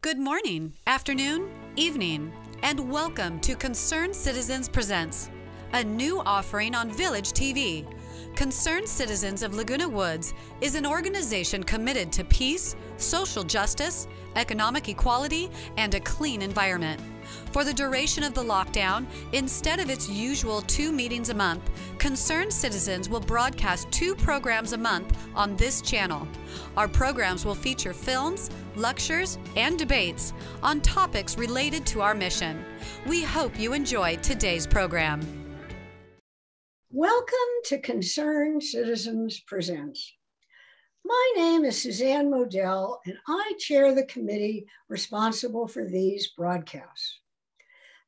Good morning, afternoon, evening, and welcome to Concerned Citizens Presents, a new offering on Village TV. Concerned Citizens of Laguna Woods is an organization committed to peace, social justice, economic equality, and a clean environment. For the duration of the lockdown, instead of its usual 2 meetings a month, Concerned Citizens will broadcast 2 programs a month on this channel. Our programs will feature films, lectures, and debates on topics related to our mission. We hope you enjoy today's program. Welcome to Concerned Citizens Presents. My name is Suzanne Modell, and I chair the committee responsible for these broadcasts.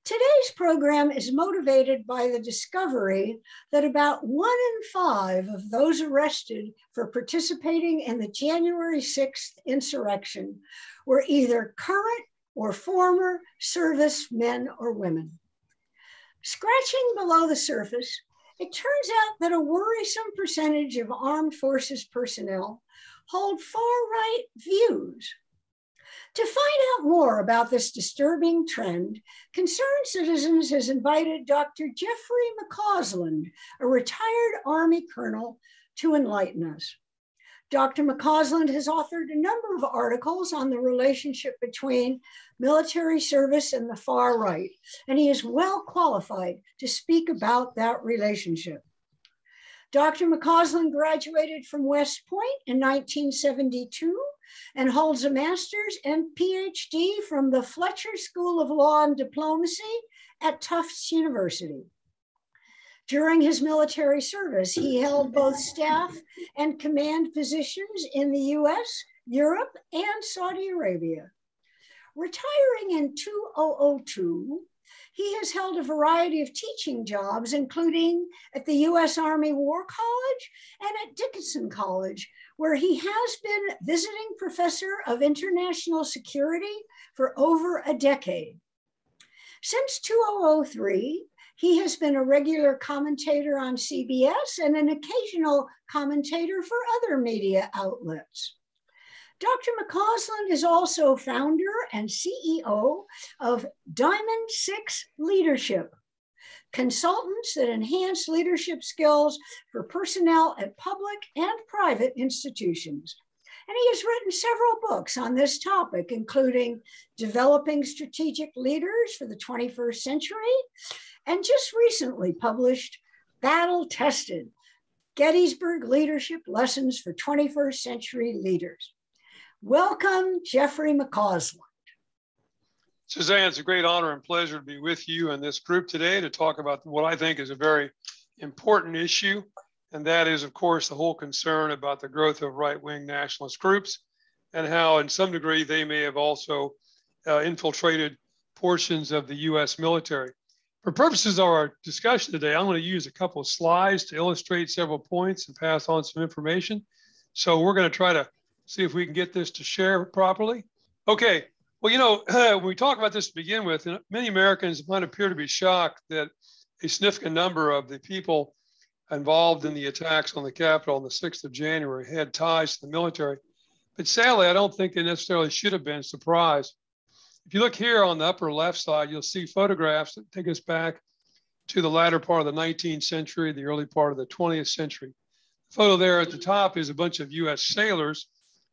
Today's program is motivated by the discovery that about 1 in 5 of those arrested for participating in the January 6th insurrection were either current or former service men or women. Scratching below the surface, it turns out that a worrisome percentage of armed forces personnel hold far-right views. To find out more about this disturbing trend, Concerned Citizens has invited Dr. Jeffrey McCausland, a retired Army colonel, to enlighten us. Dr. McCausland has authored a number of articles on the relationship between military service and the far right, and he is well qualified to speak about that relationship. Dr. McCausland graduated from West Point in 1972 and holds a master's and PhD from the Fletcher School of Law and Diplomacy at Tufts University. During his military service, he held both staff and command positions in the US, Europe, and Saudi Arabia. Retiring in 2002, he has held a variety of teaching jobs, including at the U.S. Army War College and at Dickinson College, where he has been visiting professor of international security for over a decade. Since 2003, he has been a regular commentator on CBS and an occasional commentator for other media outlets. Dr. McCausland is also founder and CEO of Diamond 6 Leadership, consultants that enhance leadership skills for personnel at public and private institutions. And he has written several books on this topic, including Developing Strategic Leaders for the 21st Century, and just recently published Battle Tested, Gettysburg Leadership Lessons for 21st Century Leaders. Welcome, Jeffrey McCausland. Suzanne, it's a great honor and pleasure to be with you and this group today to talk about what I think is a very important issue. And that is, of course, the whole concern about the growth of right-wing nationalist groups and how, in some degree, they may have also infiltrated portions of the US military. For purposes of our discussion today, I'm going to use a couple of slides to illustrate several points and pass on some information. So we're going to try to see if we can get this to share properly. Okay, well, you know, when we talk about this to begin with, many Americans might appear to be shocked that a significant number of the people involved in the attacks on the Capitol on the 6th of January had ties to the military. But sadly, I don't think they necessarily should have been surprised. If you look here on the upper left side, you'll see photographs that take us back to the latter part of the 19th century, the early part of the 20th century. The photo there at the top is a bunch of US sailors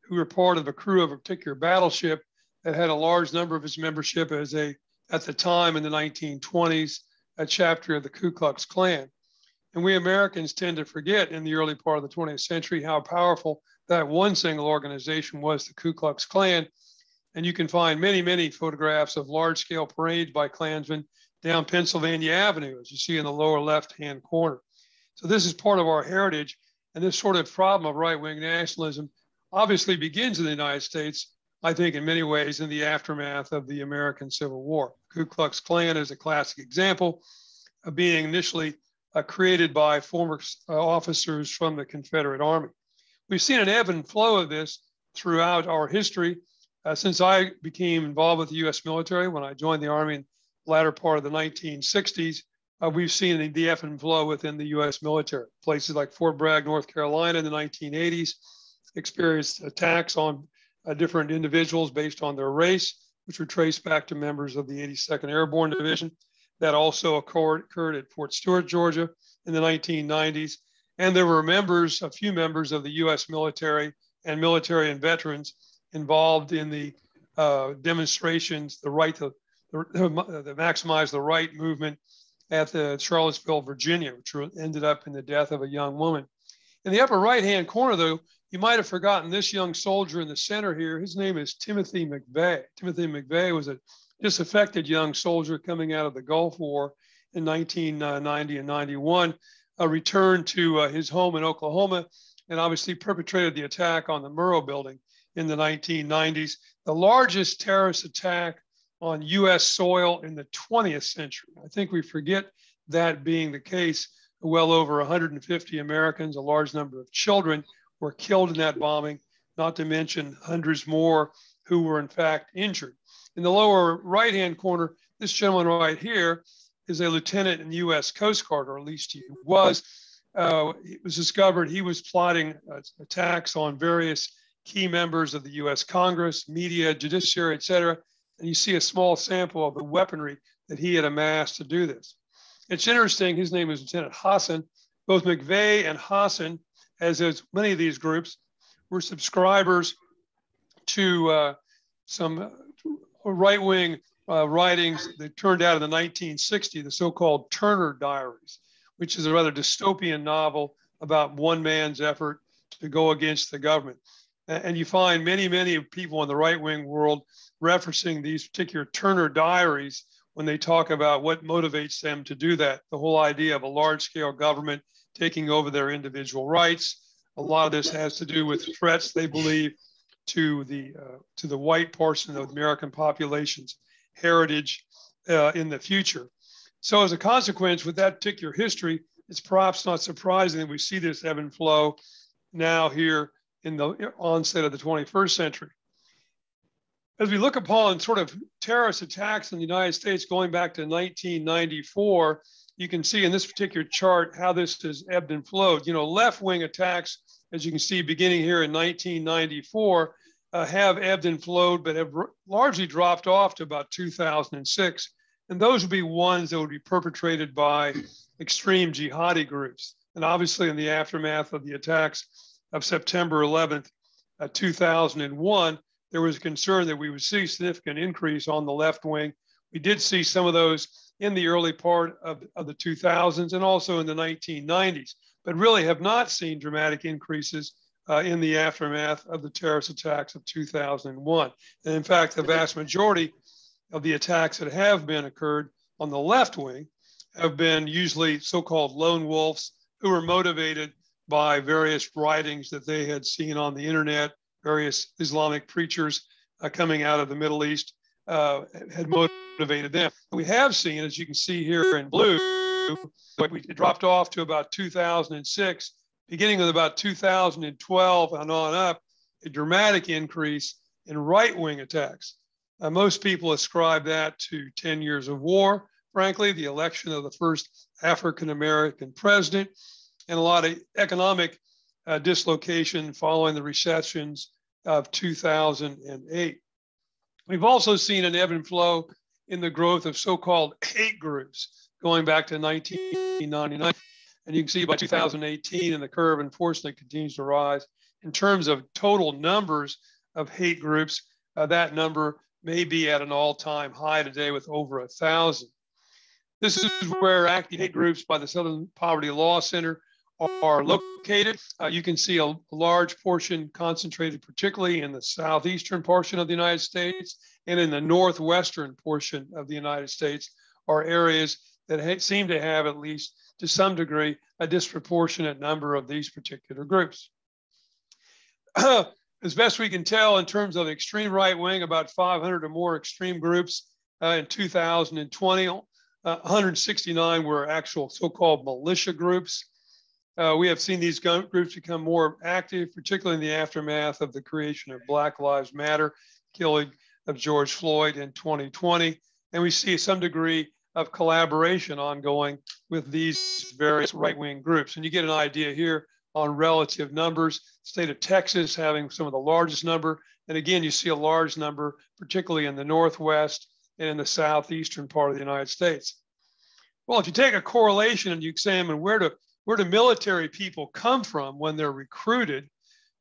who were part of a crew of a particular battleship that had a large number of its membership as at the time in the 1920s, a chapter of the Ku Klux Klan. And we Americans tend to forget in the early part of the 20th century how powerful that one single organization was, the Ku Klux Klan. And you can find many, many photographs of large-scale parades by Klansmen down Pennsylvania Avenue, as you see in the lower left-hand corner. So this is part of our heritage, and this sort of problem of right-wing nationalism obviously begins in the United States, I think in many ways in the aftermath of the American Civil War. Ku Klux Klan is a classic example of being initially created by former officers from the Confederate Army. We've seen an ebb and flow of this throughout our history. Since I became involved with the US military, when I joined the Army in the latter part of the 1960s, we've seen the ebb and flow within the US military. Places like Fort Bragg, North Carolina in the 1980s, experienced attacks on different individuals based on their race. which were traced back to members of the 82nd Airborne Division. That also occurred at Fort Stewart, Georgia in the 1990s. And there were a few members of the US military and veterans involved in the demonstrations, the Maximize the Right movement at the Charlottesville, Virginia, which ended up in the death of a young woman. In the upper right-hand corner, though, you might have forgotten this young soldier in the center here. His name is Timothy McVeigh. Timothy McVeigh was a disaffected young soldier coming out of the Gulf War in 1990 and 91, returned to his home in Oklahoma, and obviously perpetrated the attack on the Murrah building in the 1990s, the largest terrorist attack on US soil in the 20th century. I think we forget that being the case. Well over 150 Americans, a large number of children were killed in that bombing, not to mention hundreds more who were in fact injured. In the lower right-hand corner, this gentleman right here is a lieutenant in the US Coast Guard, or at least he was. It was discovered he was plotting attacks on various key members of the US Congress, media, judiciary, et cetera. And you see a small sample of the weaponry that he had amassed to do this. It's interesting, his name is Lieutenant Hassan. Both McVeigh and Hassan, as many of these groups, were subscribers to some right-wing writings that turned out in the 1960s, the so-called Turner Diaries, which is a rather dystopian novel about one man's effort to go against the government. And you find many, many people in the right-wing world referencing these particular Turner Diaries when they talk about what motivates them to do that, the whole idea of a large-scale government taking over their individual rights. A lot of this has to do with threats they believe to the white portion of the American population's heritage in the future. So as a consequence, with that particular history, it's perhaps not surprising that we see this ebb and flow now here in the onset of the 21st century. As we look upon sort of terrorist attacks in the United States going back to 1994, you can see in this particular chart how this has ebbed and flowed. You know, left-wing attacks, as you can see beginning here in 1994, have ebbed and flowed, but have largely dropped off to about 2006. And those would be ones that would be perpetrated by extreme jihadi groups. And obviously in the aftermath of the attacks of September 11th, 2001, there was a concern that we would see significant increase on the left wing. We did see some of those in the early part of the 2000s and also in the 1990s, but really have not seen dramatic increases in the aftermath of the terrorist attacks of 2001. And in fact, the vast majority of the attacks that have been occurred on the left wing have been usually so-called lone wolves who were motivated by various writings that they had seen on the internet. Various Islamic preachers coming out of the Middle East had motivated them. We have seen, as you can see here in blue, it dropped off to about 2006, beginning with about 2012 and on up, a dramatic increase in right-wing attacks. Most people ascribe that to 10 years of war, frankly, the election of the first African-American president, and a lot of economic dislocation following the recessions of 2008. We've also seen an ebb and flow in the growth of so-called hate groups going back to 1999. And you can see by 2018, and the curve unfortunately continues to rise. In terms of total numbers of hate groups, that number may be at an all-time high today with over 1,000. This is where active hate groups by the Southern Poverty Law Center are located. You can see a large portion concentrated particularly in the southeastern portion of the United States and in the northwestern portion of the United States are areas that seem to have, at least to some degree, a disproportionate number of these particular groups. As best we can tell, in terms of extreme right wing, about 500 or more extreme groups in 2020. 169 were actual so-called militia groups. We have seen these groups become more active, particularly in the aftermath of the creation of Black Lives Matter, killing of George Floyd in 2020. And we see some degree of collaboration ongoing with these various right-wing groups. And you get an idea here on relative numbers. State of Texas having some of the largest number. And again, you see a large number, particularly in the Northwest and in the southeastern part of the United States. Well, if you take a correlation and you examine where do military people come from when they're recruited,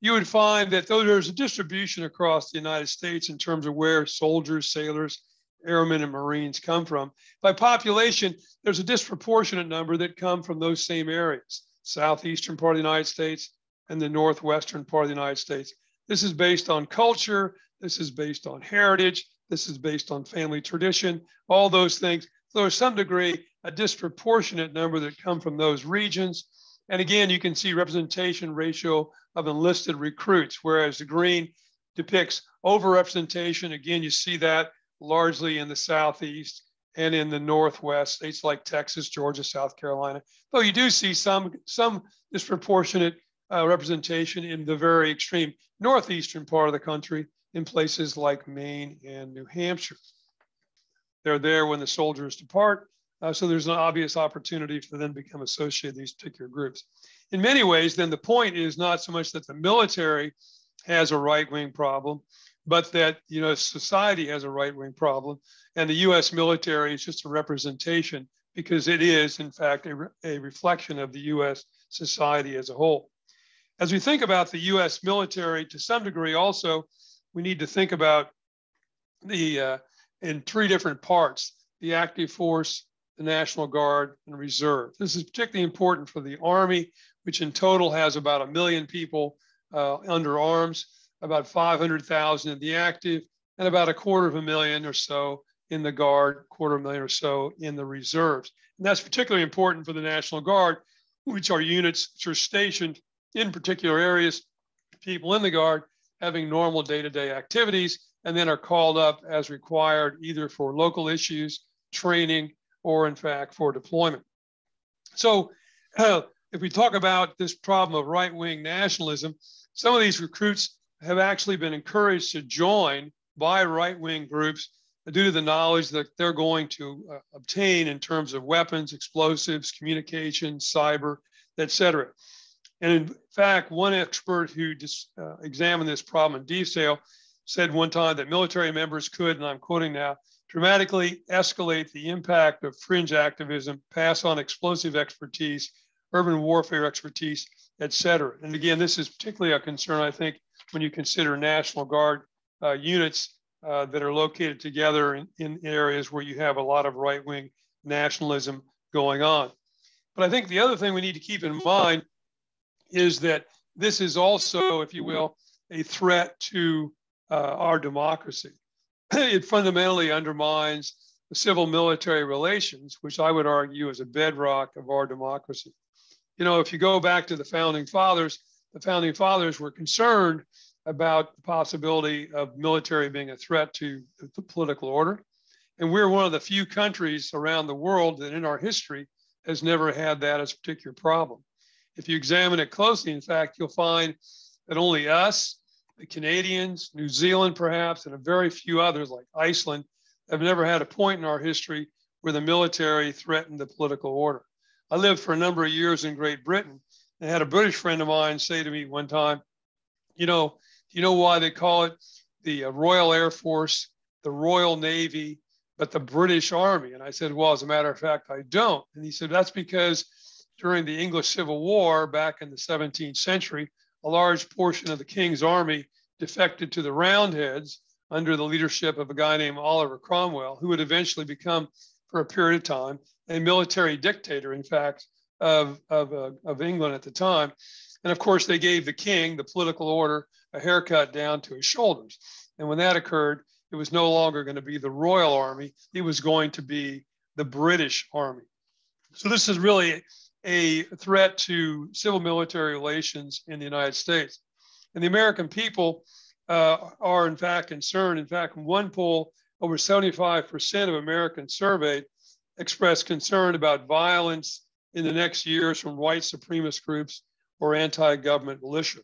you would find that though there's a distribution across the United States in terms of where soldiers, sailors, airmen, and Marines come from, by population, there's a disproportionate number that come from those same areas, southeastern part of the United States and the northwestern part of the United States. This is based on culture. This is based on heritage. This is based on family tradition, all those things. So to some degree, a disproportionate number that come from those regions. And again, you can see representation ratio of enlisted recruits, whereas the green depicts overrepresentation. Again, you see that largely in the Southeast and in the Northwest, states like Texas, Georgia, South Carolina. Though you do see some disproportionate representation in the very extreme northeastern part of the country in places like Maine and New Hampshire. They're there when the soldiers depart. So there's an obvious opportunity for them to become associated with these particular groups. In many ways, then the point is not so much that the military has a right-wing problem, but that society has a right-wing problem. And the US military is just a representation because it is, in fact, a reflection of the US society as a whole. As we think about the US military, to some degree also, we need to think about in three different parts: the active force, the National Guard, and Reserve. This is particularly important for the Army, which in total has about 1 million people under arms, about 500,000 in the active, and about 250,000 or so in the Guard, 250,000 or so in the Reserves. And that's particularly important for the National Guard, which are units which are stationed in particular areas, people in the Guard having normal day-to-day activities, and then are called up as required either for local issues, training, or in fact for deployment. So if we talk about this problem of right-wing nationalism, some of these recruits have actually been encouraged to join by right-wing groups due to the knowledge that they're going to obtain in terms of weapons, explosives, communications, cyber, et cetera. And in fact, one expert who examined this problem in detail said one time that military members could, and I'm quoting now, dramatically escalate the impact of fringe activism, pass on explosive expertise, urban warfare expertise, et cetera. And again, this is particularly a concern, I think, when you consider National Guard units that are located together in areas where you have a lot of right-wing nationalism going on. But I think the other thing we need to keep in mind is that this is also, if you will, a threat to our democracy. It fundamentally undermines the civil-military relations, which I would argue is a bedrock of our democracy. If you go back to the Founding Fathers were concerned about the possibility of military being a threat to the political order. And we're one of the few countries around the world that in our history has never had that as a particular problem. If you examine it closely, in fact, you'll find that only us, the Canadians, New Zealand perhaps, and a very few others like Iceland have never had a point in our history where the military threatened the political order. I lived for a number of years in Great Britain and had a British friend of mine say to me one time, you know why they call it the Royal Air Force, the Royal Navy, but the British Army? And I said, well, as a matter of fact, I don't. And he said, that's because during the English Civil War back in the 17th century, a large portion of the King's Army defected to the Roundheads under the leadership of a guy named Oliver Cromwell, who would eventually become, for a period of time, a military dictator, in fact, of England at the time. And of course, they gave the king, the political order, a haircut down to his shoulders. And when that occurred, it was no longer going to be the Royal Army. It was going to be the British Army. So this is really a threat to civil military relations in the United States. And the American people are in fact concerned. In fact, in one poll, over 75% of Americans surveyed expressed concern about violence in the next years from white supremacist groups or anti-government militia.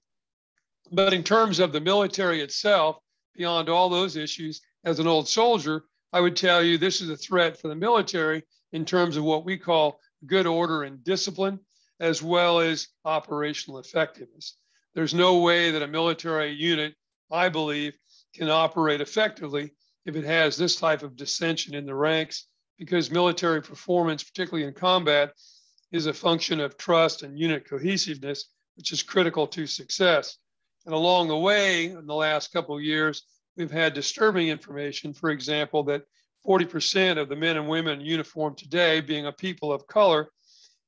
But in terms of the military itself, beyond all those issues, as an old soldier, I would tell you this is a threat for the military in terms of what we call good order and discipline. as well as operational effectiveness. There's no way that a military unit, I believe, can operate effectively if it has this type of dissension in the ranks, because military performance, particularly in combat, is a function of trust and unit cohesiveness, which is critical to success. And along the way, in the last couple of years, we've had disturbing information, for example, that 40% of the men and women in uniform today being a people of color,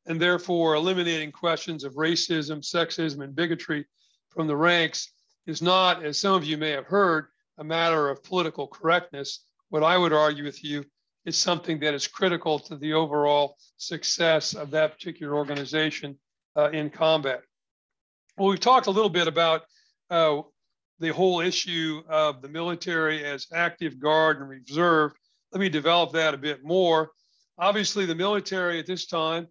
and therefore eliminating questions of racism, sexism, and bigotry from the ranks is not, as some of you may have heard, a matter of political correctness. What I would argue with you is something that is critical to the overall success of that particular organization in combat. Well, we've talked a little bit about the whole issue of the military as active guard and reserve. Let me develop that a bit more. Obviously, the military at this time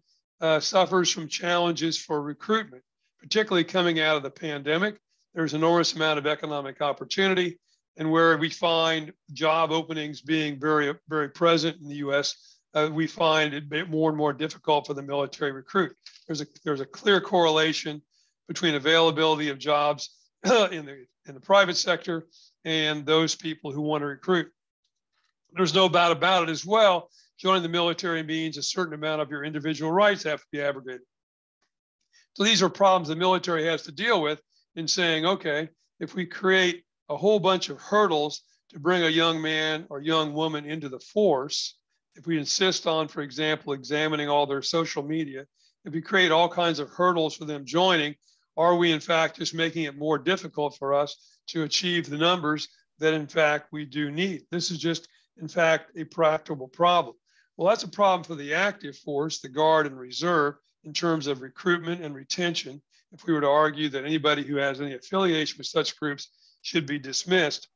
suffers from challenges for recruitment, particularly coming out of the pandemic. There's an enormous amount of economic opportunity, and where we find job openings being very, very present in the U.S., we find it more and more difficult for the military recruit. There's a clear correlation between availability of jobs in the private sector and those people who want to recruit. There's no doubt about it as well. Joining the military means a certain amount of your individual rights have to be abrogated. So these are problems the military has to deal with in saying, okay, if we create a whole bunch of hurdles to bring a young man or young woman into the force, if we insist on, for example, examining all their social media, if we create all kinds of hurdles for them joining, are we in fact just making it more difficult for us to achieve the numbers that in fact we do need? This is just in fact a practical problem. Well, that's a problem for the active force, the Guard and Reserve, in terms of recruitment and retention. If we were to argue that anybody who has any affiliation with such groups should be dismissed.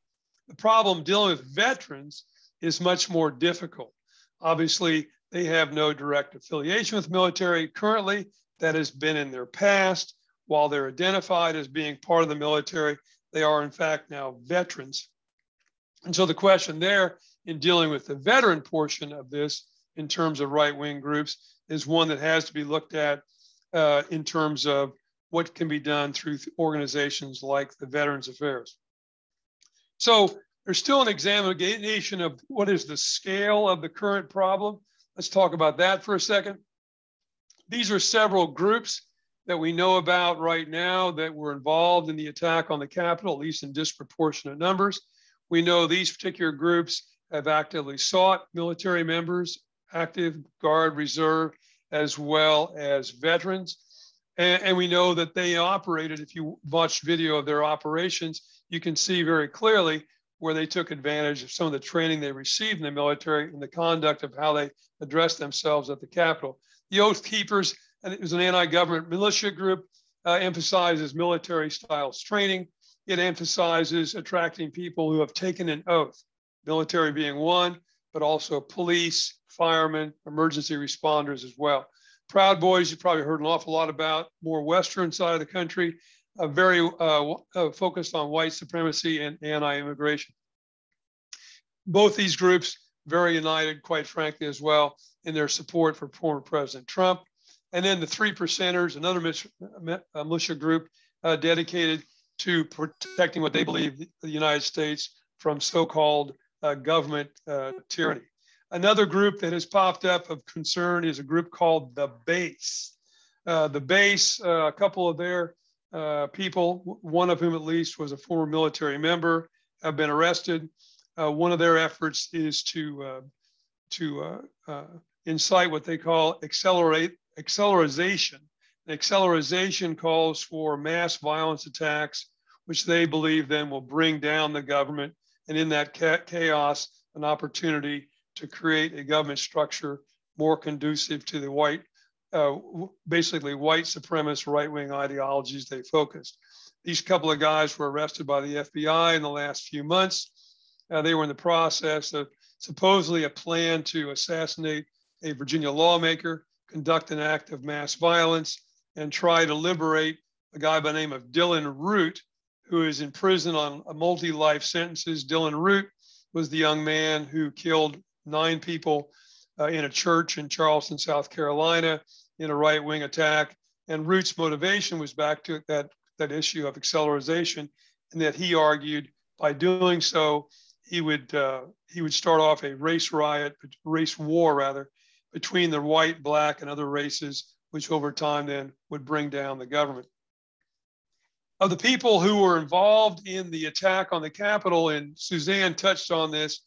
The problem dealing with veterans is much more difficult. Obviously, they have no direct affiliation with military currently. That has been in their past. While they're identified as being part of the military, they are in fact now veterans. And so the question there in dealing with the veteran portion of this in terms of right-wing groups is one that has to be looked at in terms of what can be done through organizations like the Veterans Affairs. So there's still an examination of what is the scale of the current problem. Let's talk about that for a second. These are several groups that we know about right now that were involved in the attack on the Capitol, at least in disproportionate numbers. We know these particular groups have actively sought military members, active Guard, Reserve, as well as veterans. And we know that they operated, if you watch video of their operations, you can see very clearly where they took advantage of some of the training they received in the military and the conduct of how they addressed themselves at the Capitol. The Oath Keepers, and it was an anti-government militia group, emphasizes military styles training. It emphasizes attracting people who have taken an oath, military being one, but also police, firemen, emergency responders as well. Proud Boys, you probably heard an awful lot about, more western side of the country, very focused on white supremacy and anti-immigration. Both these groups very united, quite frankly, as well, in their support for former President Trump. And then the 3 Percenters, another militia group dedicated to protecting what they believe the United States from so-called government tyranny. Another group that has popped up of concern is a group called the Base. The Base, a couple of their people, one of whom at least was a former military member, have been arrested. One of their efforts is to incite what they call accelerization. Accelerization calls for mass violence attacks, which they believe then will bring down the government, and in that chaos, an opportunity to create a government structure more conducive to the white, basically white supremacist right-wing ideologies they focused. These couple of guys were arrested by the FBI in the last few months. They were in the process of supposedly a plan to assassinate a Virginia lawmaker, conduct an act of mass violence, and try to liberate a guy by the name of Dylan Root, who is in prison on a multi-life sentences. Dylan Root was the young man who killed 9 people in a church in Charleston, South Carolina, in a right-wing attack. And Root's motivation was back to that issue of acceleration, and that he argued by doing so, he would start off a race war between the white, black, and other races, which over time then would bring down the government. Of the people who were involved in the attack on the Capitol, and Suzanne touched on this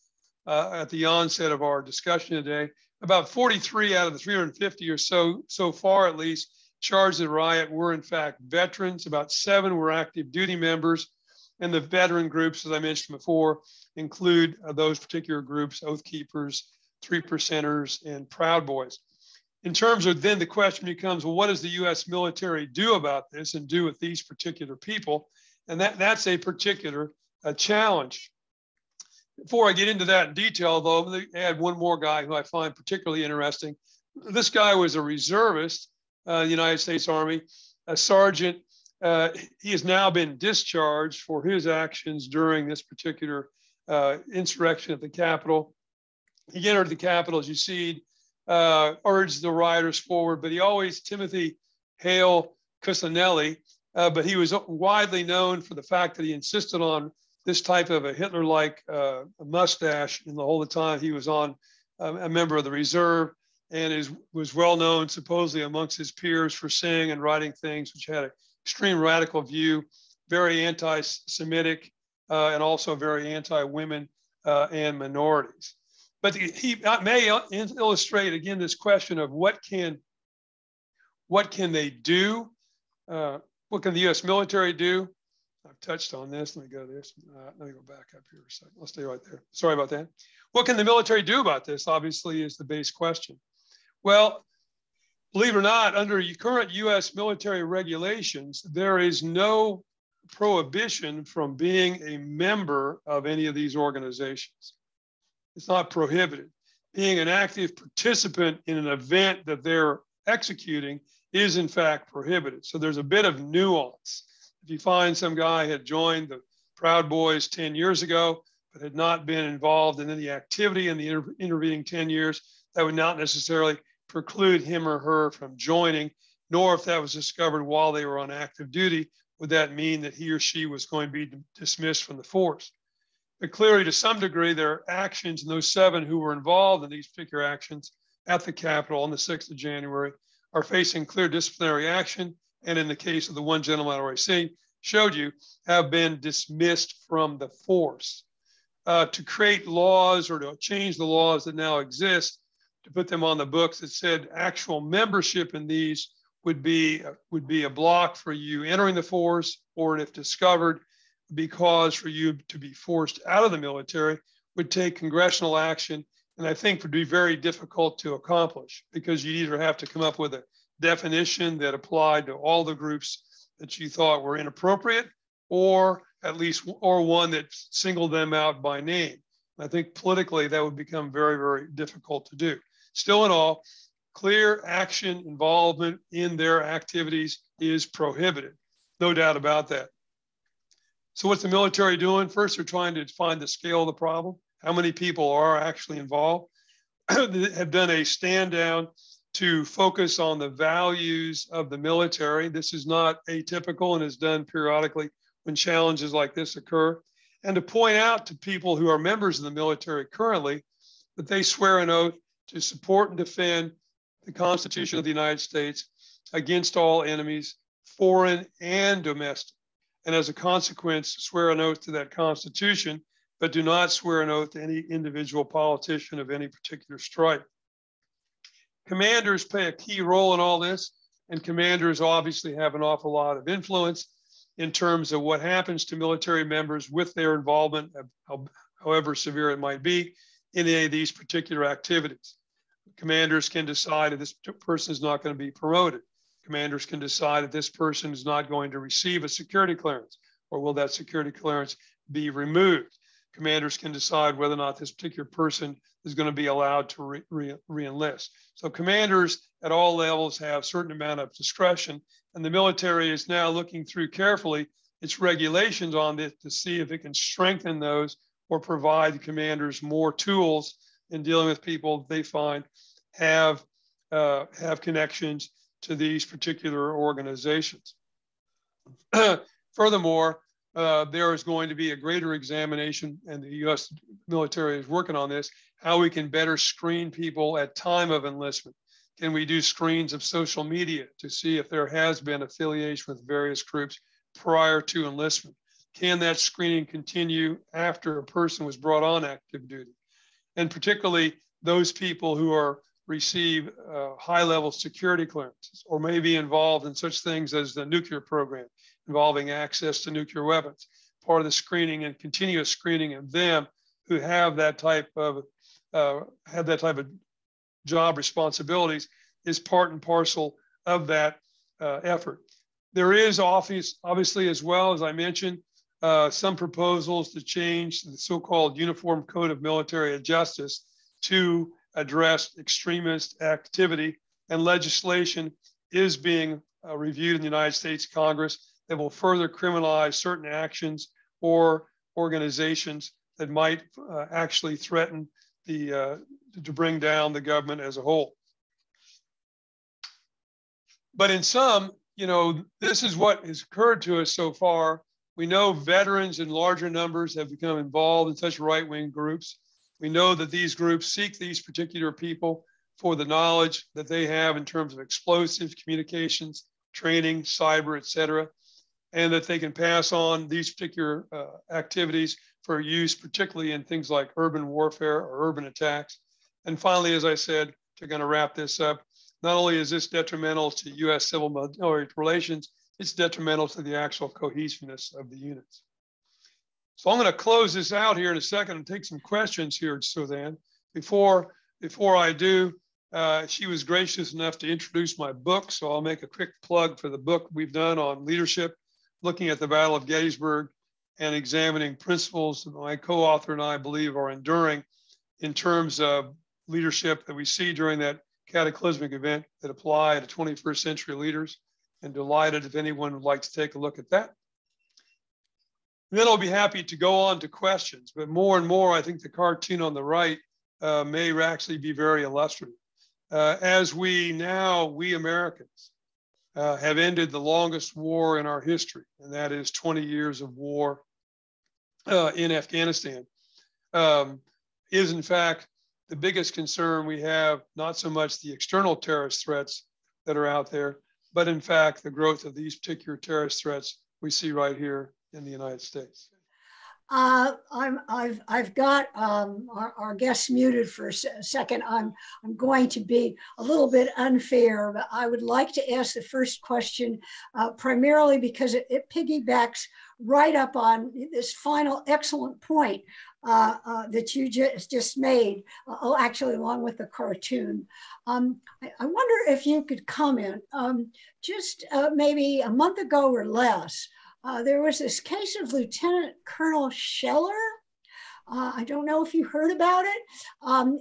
at the onset of our discussion today, about 43 out of the 350 or so far at least, charged in the riot were in fact veterans. About 7 were active duty members. And the veteran groups, as I mentioned before, include those particular groups: Oath Keepers, 3%ers, and Proud Boys. In terms of then the question becomes, well, what does the U.S. military do about this and do with these particular people? And that's a particular challenge. Before I get into that in detail, though, I'm going to add one more guy who I find particularly interesting. This guy was a reservist, the United States Army, a sergeant. He has now been discharged for his actions during this particular insurrection at the Capitol. He entered the Capitol, as you see, urged the rioters forward, but Timothy Hale Cusinelli, but he was widely known for the fact that he insisted on this type of a Hitler-like mustache in the whole of the time he was on a member of the reserve, and was well known supposedly amongst his peers for saying and writing things which had an extreme radical view, very anti-Semitic, and also very anti-women and minorities. But he may illustrate again this question of what can they do? What can the U.S. military do? I've touched on this. Let me go there. Let me go back up here a second. I'll stay right there. Sorry about that. What can the military do about this? Obviously, is the base question. Well, believe it or not, under current U.S. military regulations, there is no prohibition from being a member of any of these organizations. It's not prohibited. Being an active participant in an event that they're executing is in fact prohibited. So there's a bit of nuance. If you find some guy had joined the Proud Boys 10 years ago, but had not been involved in any activity in the intervening 10 years, that would not necessarily preclude him or her from joining, nor if that was discovered while they were on active duty, would that mean that he or she was going to be dismissed from the force. But clearly, to some degree, their actions, and those 7 who were involved in these particular actions at the Capitol on the 6th of January are facing clear disciplinary action, and in the case of the one gentleman I already showed you, have been dismissed from the force. To create laws or to change the laws that now exist, to put them on the books that said actual membership in these would be a block for you entering the force, or if discovered, because for you to be forced out of the military would take congressional action, and I think would be very difficult to accomplish, because you either have to come up with a definition that applied to all the groups that you thought were inappropriate, or one that singled them out by name. I think politically that would become very, very difficult to do. Still in all, clear action involvement in their activities is prohibited. No doubt about that. So what's the military doing? First, they're trying to find the scale of the problem. How many people are actually involved? They have done a stand down to focus on the values of the military. This is not atypical and is done periodically when challenges like this occur. And to point out to people who are members of the military currently that they swear an oath to support and defend the Constitution of the United States against all enemies, foreign and domestic. And as a consequence, swear an oath to that Constitution, but do not swear an oath to any individual politician of any particular stripe. Commanders play a key role in all this, and commanders obviously have an awful lot of influence in terms of what happens to military members with their involvement, however severe it might be, in any of these particular activities. Commanders can decide if this person is not going to be promoted. Commanders can decide if this person is not going to receive a security clearance, or will that security clearance be removed. Commanders can decide whether or not this particular person is going to be allowed to re-enlist. So commanders at all levels have a certain amount of discretion, and the military is now looking through carefully its regulations on this to see if it can strengthen those or provide the commanders more tools in dealing with people they find have connections to these particular organizations. Furthermore, there is going to be a greater examination, and the U.S. military is working on this, how we can better screen people at time of enlistment. Can we do screens of social media to see if there has been affiliation with various groups prior to enlistment? Can that screening continue after a person was brought on active duty? And particularly those people who receive high-level security clearances or may be involved in such things as the nuclear program involving access to nuclear weapons. Part of the screening and continuous screening of them who have that type of job responsibilities is part and parcel of that effort. There is obviously, as well as I mentioned, some proposals to change the so-called Uniform Code of Military Justice to address extremist activity, and legislation is being reviewed in the United States Congress that will further criminalize certain actions or organizations that might actually threaten to bring down the government as a whole. But in sum, this is what has occurred to us so far. We know veterans in larger numbers have become involved in such right-wing groups. We know that these groups seek these particular people for the knowledge that they have in terms of explosives, communications, training, cyber, et cetera, and that they can pass on these particular activities for use, particularly in things like urban warfare or urban attacks. And finally, as I said, to kind of wrap this up, not only is this detrimental to U.S. civil military relations, it's detrimental to the actual cohesiveness of the units. So I'm going to close this out here in a second and take some questions here, Suzanne. Before I do, she was gracious enough to introduce my book, so I'll make a quick plug for the book we've done on leadership, looking at the Battle of Gettysburg and examining principles that my co-author and I believe are enduring in terms of leadership that we see during that cataclysmic event that apply to 21st century leaders, and delighted if anyone would like to take a look at that. And then I'll be happy to go on to questions, but more and more, I think the cartoon on the right may actually be very illustrative. As we Americans have ended the longest war in our history, and that is 20 years of war in Afghanistan, is in fact the biggest concern we have, not so much the external terrorist threats that are out there, but in fact, the growth of these particular terrorist threats we see right here in the United States. I've got our guests muted for a second. I'm going to be a little bit unfair, but I would like to ask the first question primarily because it piggybacks right up on this final excellent point that you just made, actually along with the cartoon. I wonder if you could comment, just maybe a month ago or less, there was this case of Lieutenant Colonel Scheller. I don't know if you heard about it.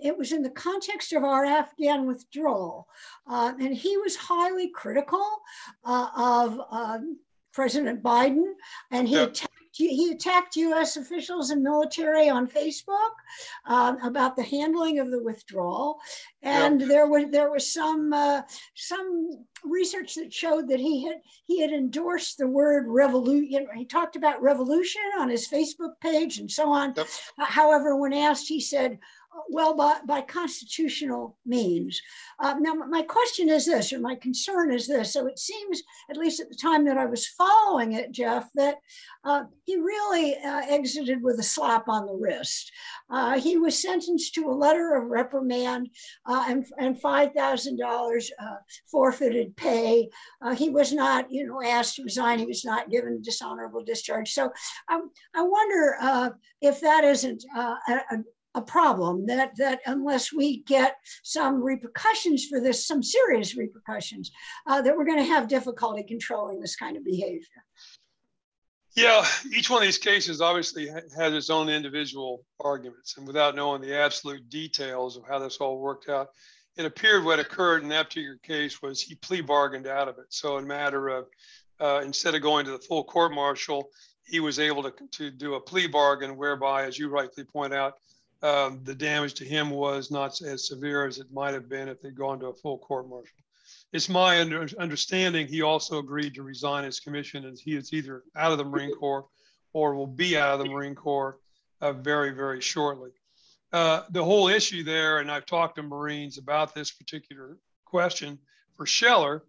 It was in the context of our Afghan withdrawal. And he was highly critical of President Biden, and he attacked U.S. officials and military on Facebook about the handling of the withdrawal. And there was some research that showed that he had endorsed the word revolution. He talked about revolution on his Facebook page and so on. Yep. However, when asked, he said, well, by constitutional means. Now, my question is this, or my concern is this. So it seems, at least at the time that I was following it, Jeff, that he really exited with a slap on the wrist. He was sentenced to a letter of reprimand and $5,000 forfeited pay. He was not, asked to resign. He was not given dishonorable discharge. So I wonder if that isn't a problem, that unless we get some repercussions for this, some serious repercussions, that we're going to have difficulty controlling this kind of behavior. Yeah, each one of these cases obviously has its own individual arguments, and without knowing the absolute details of how this all worked out, it appeared what occurred in that particular case was he plea bargained out of it. So in a matter of, instead of going to the full court martial, he was able to do a plea bargain whereby, as you rightly point out, the damage to him was not as severe as it might have been if they'd gone to a full court martial. It's my understanding he also agreed to resign his commission, and he is either out of the Marine Corps or will be out of the Marine Corps very, very shortly. The whole issue there, and I've talked to Marines about this particular question for Scheller,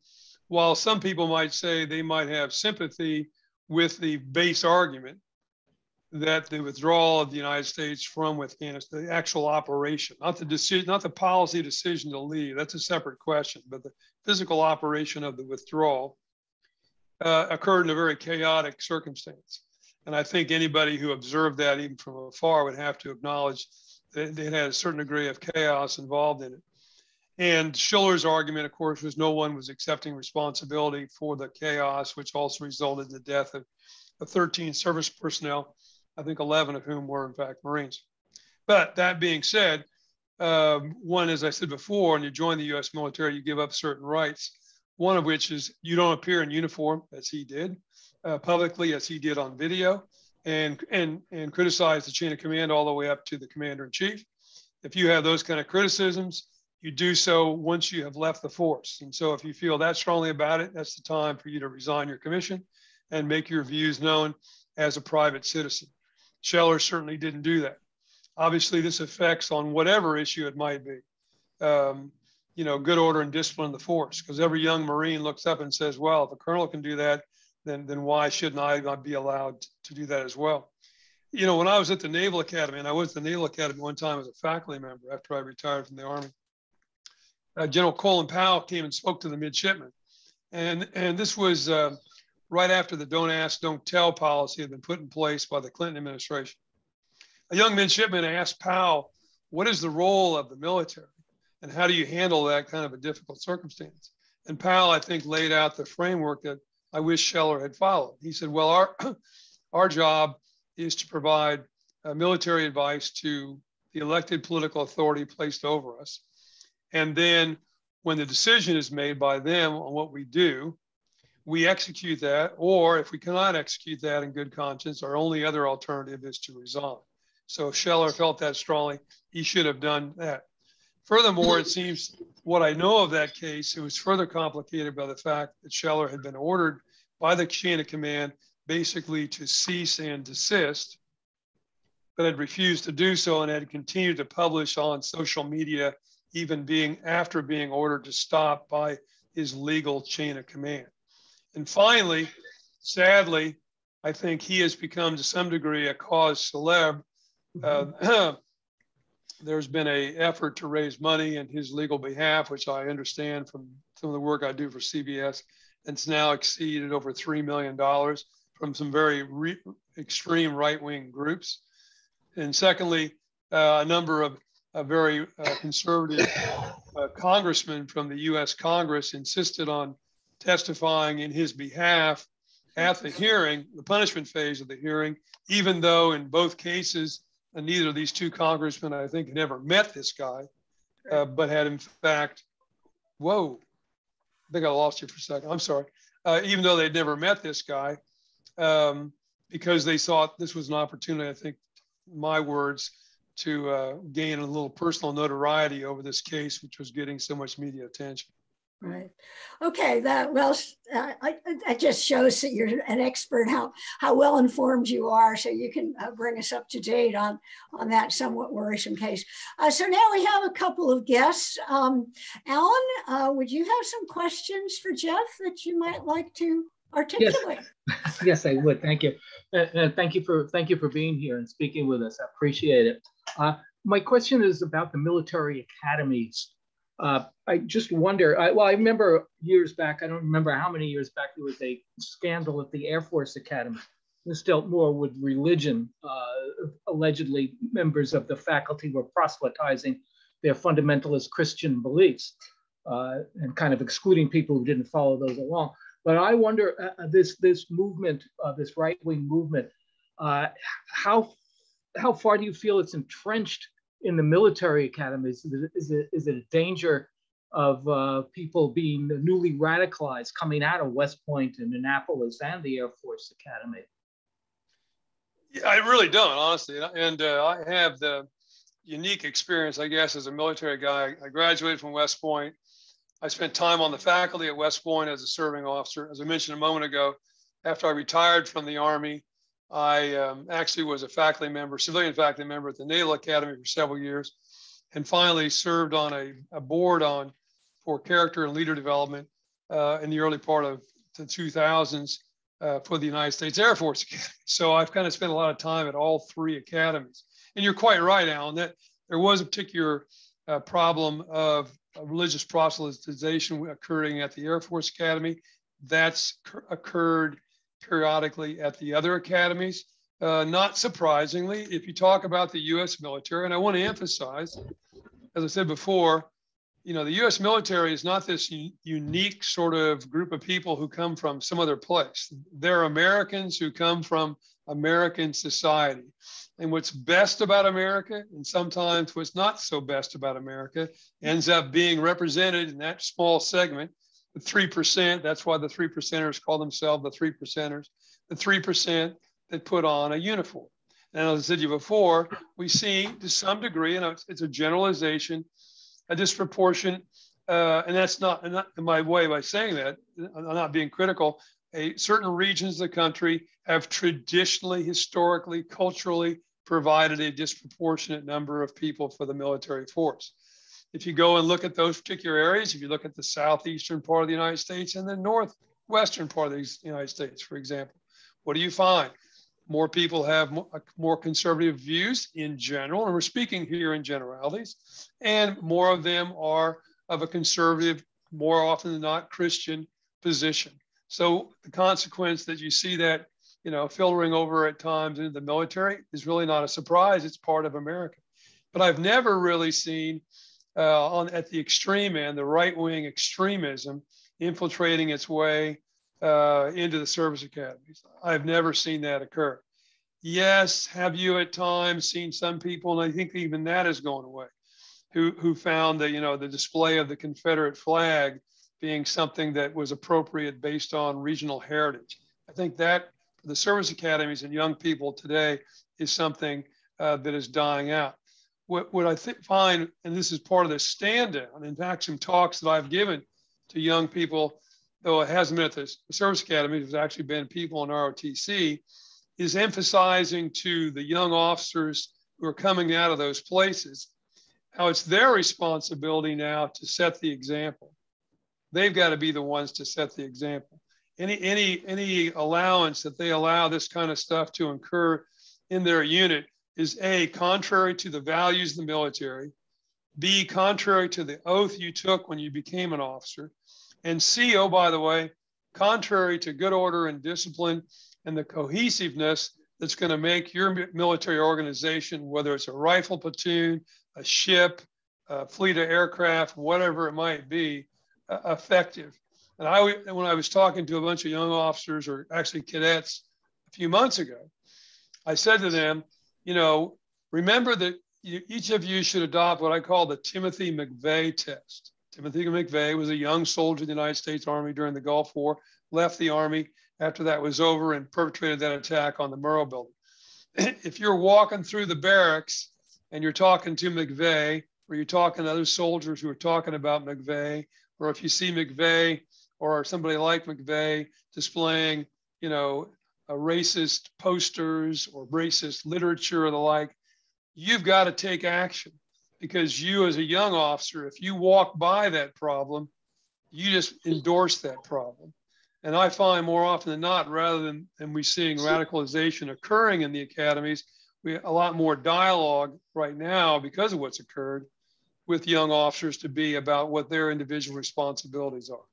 while some people might say they might have sympathy with the base argument that the withdrawal of the United States from Afghanistan, the actual operation, not the decision, not the policy decision to leave, that's a separate question, but the physical operation of the withdrawal occurred in a very chaotic circumstance. And I think anybody who observed that even from afar would have to acknowledge that it had a certain degree of chaos involved in it. And Schiller's argument, of course, was no one was accepting responsibility for the chaos, which also resulted in the death of 13 service personnel, I think 11 of whom were in fact Marines. But that being said, one, as I said before, when you join the US military, you give up certain rights, one of which is you don't appear in uniform, as he did, publicly, as he did on video, and criticize the chain of command all the way up to the commander-in-chief. If you have those kind of criticisms, you do so once you have left the force. And so if you feel that strongly about it, that's the time for you to resign your commission and make your views known as a private citizen. Scheller certainly didn't do that. Obviously, this affects on whatever issue it might be, you know, good order and discipline in the force, because every young Marine looks up and says, well, if a colonel can do that, then why shouldn't I not be allowed to do that as well? You know, when I was at the Naval Academy, and I was at the Naval Academy one time as a faculty member after I retired from the Army, General Colin Powell came and spoke to the midshipmen. And this was right after the don't ask, don't tell policy had been put in place by the Clinton administration. A young midshipman asked Powell, what is the role of the military? And how do you handle that kind of a difficult circumstance? And Powell, I think, laid out the framework that I wish Scheller had followed. He said, well, our job is to provide military advice to the elected political authority placed over us. And then when the decision is made by them on what we do, we execute that, or if we cannot execute that in good conscience, our only other alternative is to resign. So if Scheller felt that strongly, he should have done that. Furthermore, it seems what I know of that case, it was further complicated by the fact that Scheller had been ordered by the chain of command basically to cease and desist, but had refused to do so and had continued to publish on social media, even after being ordered to stop by his legal chain of command. And finally, sadly, I think he has become to some degree a cause célèbre. There's been an effort to raise money in his legal behalf, which I understand from some of the work I do for CBS. And it's now exceeded over $3 million from some very extreme right-wing groups. And secondly, a number of very conservative congressmen from the US Congress insisted on testifying in his behalf at the hearing, the punishment phase of the hearing, even though in both cases, neither of these two congressmen, I think, had ever met this guy, but had in fact, whoa, I think I lost you for a second. I'm sorry. Even though they'd never met this guy, because they thought this was an opportunity, I think, my words, to gain a little personal notoriety over this case, which was getting so much media attention. Right. Okay. That just shows that you're an expert, how well informed you are, so you can bring us up to date on that somewhat worrisome case. So now we have a couple of guests. Alan, would you have some questions for Jeff that you might like to articulate? Yes, yes, I would. Thank you. Thank you for being here and speaking with us. I appreciate it. My question is about the military academies. I just wonder, well, I remember years back, I don't remember how many years back, there was a scandal at the Air Force Academy. This dealt more with religion. Allegedly, members of the faculty were proselytizing their fundamentalist Christian beliefs and kind of excluding people who didn't follow those along. But I wonder, this movement, this right-wing movement, how far do you feel it's entrenched in the military academies? Is it a danger of people being newly radicalized coming out of West Point and Annapolis and the Air Force Academy? Yeah, I really don't, honestly. And I have the unique experience, I guess, as a military guy. I graduated from West Point. I spent time on the faculty at West Point as a serving officer. As I mentioned a moment ago, after I retired from the Army, I actually was a faculty member, civilian faculty member at the Naval Academy for several years, and finally served on a board for character and leader development in the early part of the 2000s for the United States Air Force Academy. So I've kind of spent a lot of time at all three academies. And you're quite right, Alan, that there was a particular problem of religious proselytization occurring at the Air Force Academy. That's occurred periodically at the other academies. Not surprisingly, if you talk about the U.S. military, and I want to emphasize, as I said before, you know, the U.S. military is not this unique sort of group of people who come from some other place. They're Americans who come from American society. And what's best about America, and sometimes what's not so best about America, ends up being represented in that small segment, the 3%. That's why the 3%ers call themselves the 3%ers, the 3% that put on a uniform. And as I said to you before, we see to some degree, and it's a generalization, a disproportion, and that's not in my way by saying that, I'm not being critical. Certain regions of the country have traditionally, historically, culturally provided a disproportionate number of people for the military force. If you go and look at those particular areas, if you look at the southeastern part of the United States and the northwestern part of the United States, for example, what do you find? More people have more conservative views in general, and we're speaking here in generalities, and more of them are of a conservative, more often than not, Christian position. So the consequence that you see that, you know, filtering over at times into the military is really not a surprise. It's part of America. But I've never really seen at the extreme end, the right-wing extremism infiltrating its way into the service academies. I've never seen that occur. Yes, have you at times seen some people, and I think even that is going away, who found that, you know, the display of the Confederate flag being something that was appropriate based on regional heritage. I think that for the service academies and young people today is something that is dying out. What I find, and this is part of the stand down, in fact, some talks that I've given to young people, though it hasn't been at the service academy, there's actually been people in ROTC, is emphasizing to the young officers who are coming out of those places, how it's their responsibility now to set the example. They've got to be the ones to set the example. Any allowance that they allow this kind of stuff to occur in their unit is A, contrary to the values of the military, B, contrary to the oath you took when you became an officer, and C, oh, by the way, contrary to good order and discipline and the cohesiveness that's going to make your military organization, whether it's a rifle platoon, a ship, a fleet of aircraft, whatever it might be, effective. And when I was talking to a bunch of young officers, or actually cadets, a few months ago, I said to them, you know, remember that each of you should adopt what I call the Timothy McVeigh test. Timothy McVeigh was a young soldier in the United States Army during the Gulf War, left the Army after that was over and perpetrated that attack on the Murrah building. If you're walking through the barracks and you're talking to McVeigh, or you're talking to other soldiers who are talking about McVeigh, or if you see McVeigh or somebody like McVeigh displaying, you know, racist posters or racist literature or the like, you've got to take action, because you as a young officer, if you walk by that problem, you just endorse that problem. And I find more often than not, rather than we seeing radicalization occurring in the academies, we have a lot more dialogue right now because of what's occurred with young officers to be about what their individual responsibilities are.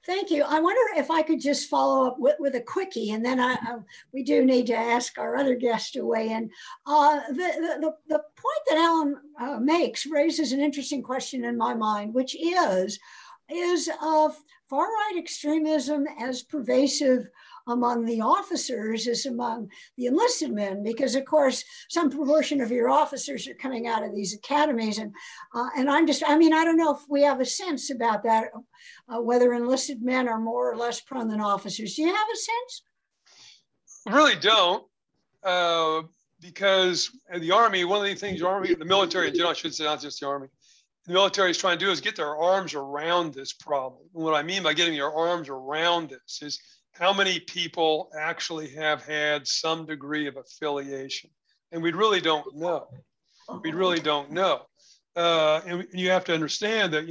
Thank you. I wonder if I could just follow up with a quickie, and then we do need to ask our other guests to weigh in. The point that Alan makes raises an interesting question in my mind, which is far-right extremism as pervasive among the officers as among the enlisted men? Because of course, some proportion of your officers are coming out of these academies, and I don't know if we have a sense about that, whether enlisted men are more or less prone than officers. Do you have a sense? I really don't, because the Army, one of the things the military in general, I should say, not just the Army, the military is trying to do is get their arms around this problem. And what I mean by getting your arms around this is how many people actually have had some degree of affiliation. And we really don't know. We really don't know. And you have to understand that,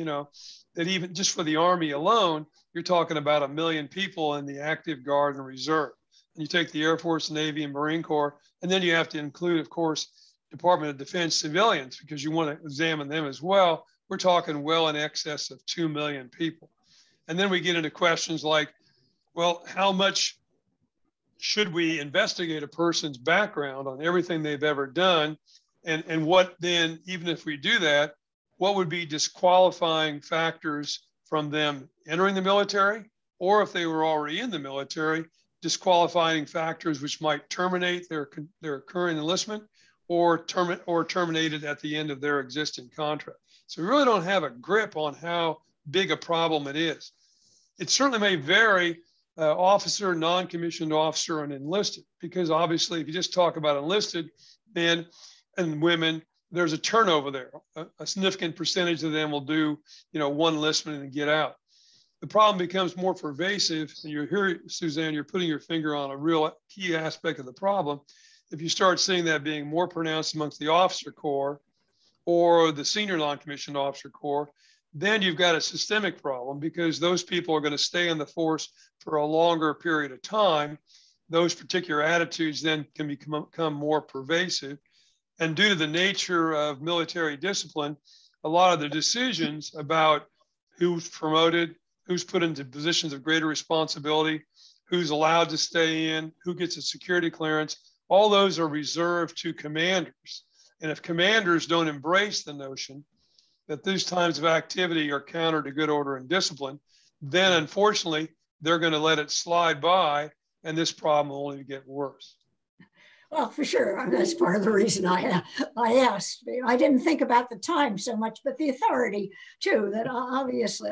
that even just for the Army alone, you're talking about 1 million people in the active Guard and Reserve. And you take the Air Force, Navy, and Marine Corps, and then you have to include, of course, Department of Defense civilians, because you want to examine them as well. We're talking well in excess of 2 million people. And then we get into questions like, well, how much should we investigate a person's background on everything they've ever done? And what then, even if we do that, what would be disqualifying factors from them entering the military, or if they were already in the military, disqualifying factors which might terminate their current enlistment or terminate it at the end of their existing contract. So we really don't have a grip on how big a problem it is. It certainly may vary officer, non-commissioned officer, and enlisted, because obviously if you just talk about enlisted men and women, there's a turnover there. A significant percentage of them will do, one enlistment and get out. The problem becomes more pervasive, and you're here, Suzanne, you're putting your finger on a real key aspect of the problem. If you start seeing that being more pronounced amongst the officer corps or the senior non-commissioned officer corps, then you've got a systemic problem, because those people are going to stay in the force for a longer period of time. Those particular attitudes then can become more pervasive. And due to the nature of military discipline, a lot of the decisions about who's promoted, who's put into positions of greater responsibility, who's allowed to stay in, who gets a security clearance, all those are reserved to commanders. And if commanders don't embrace the notion that these times of activity are counter to good order and discipline, then unfortunately, they're going to let it slide by, and this problem will only get worse. Well, for sure. That's part of the reason I asked. I didn't think about the time so much, but the authority too, that obviously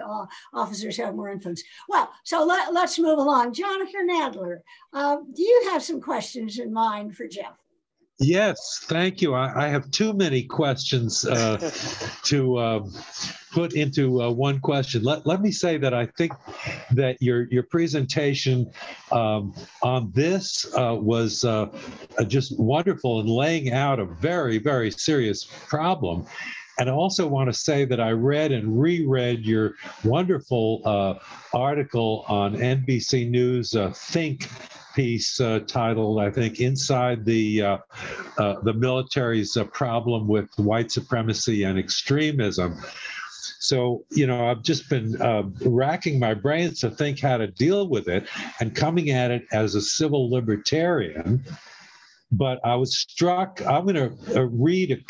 officers have more influence. Well, so let's move along. Jonathan Adler, do you have some questions in mind for Jeff? Yes, thank you. I have too many questions to put into one question. Let me say that I think that your presentation on this was just wonderful in laying out a very, very serious problem. And I also want to say that I read and reread your wonderful article on NBC News Think piece titled, I think, Inside the Military's Problem with White Supremacy and Extremism. So, I've just been racking my brains to think how to deal with it and coming at it as a civil libertarian. But I was struck, I'm going to read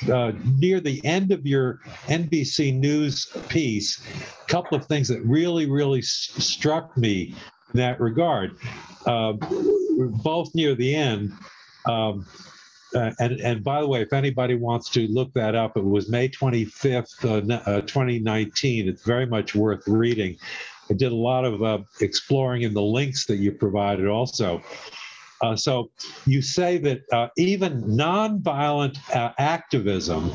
near the end of your NBC News piece, a couple of things that really, really struck me in that regard. Both near the end. And by the way, if anybody wants to look that up, it was May 25th, 2019. It's very much worth reading. I did a lot of exploring in the links that you provided also. So you say that even nonviolent activism